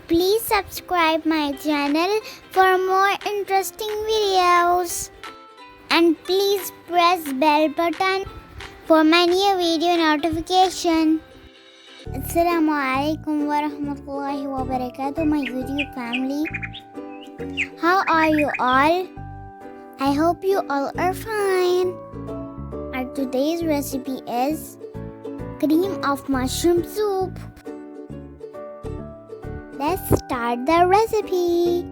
Please subscribe my channel for more interesting videos. And please press bell button for my new video notification. Asalamualaikum warahmatullahi wabarakatuh, my YouTube family. How are you all? I hope you all are fine. Our today's recipe is cream of mushroom soup. Let's start the recipe.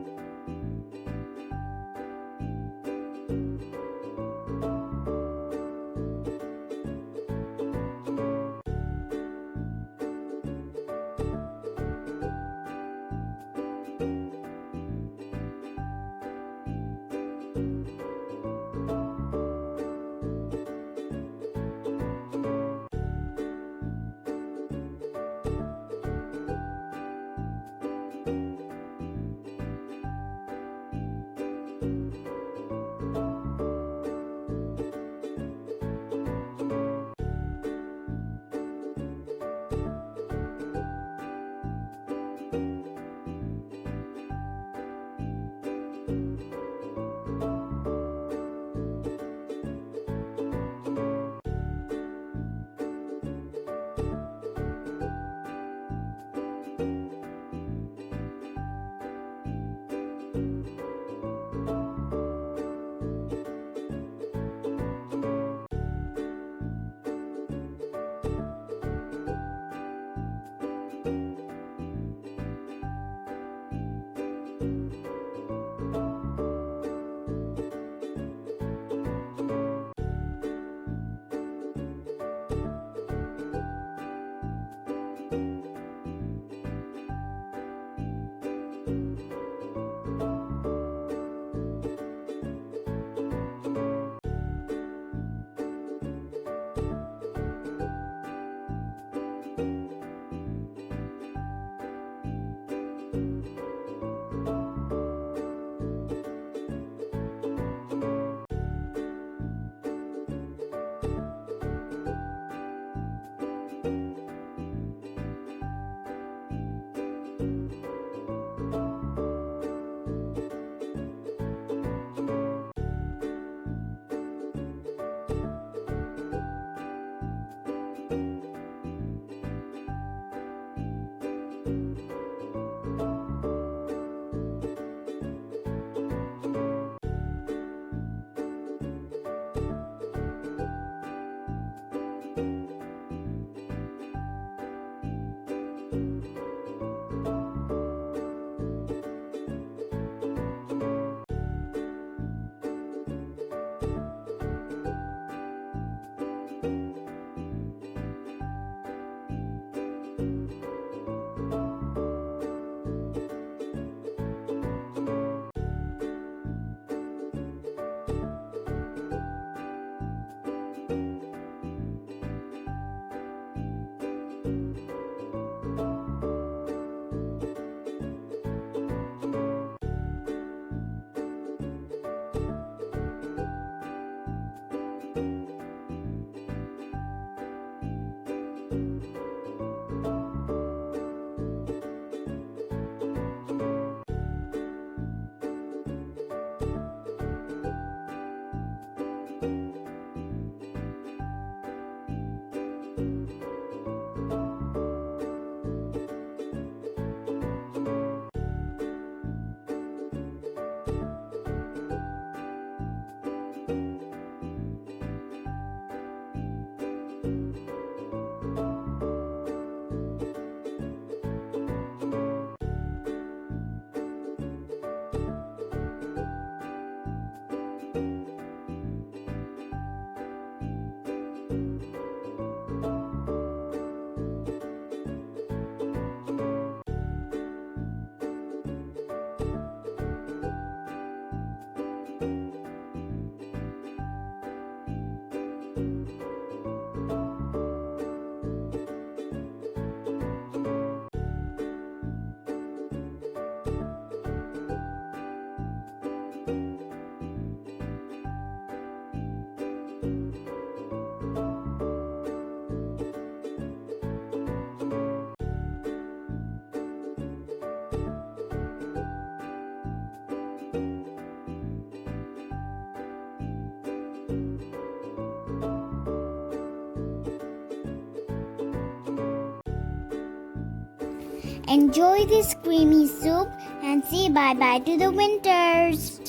Enjoy this creamy soup and say bye-bye to the winters.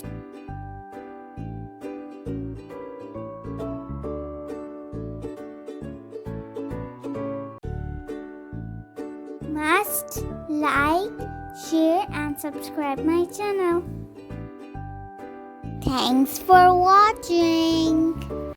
Must like, share and subscribe my channel. Thanks for watching.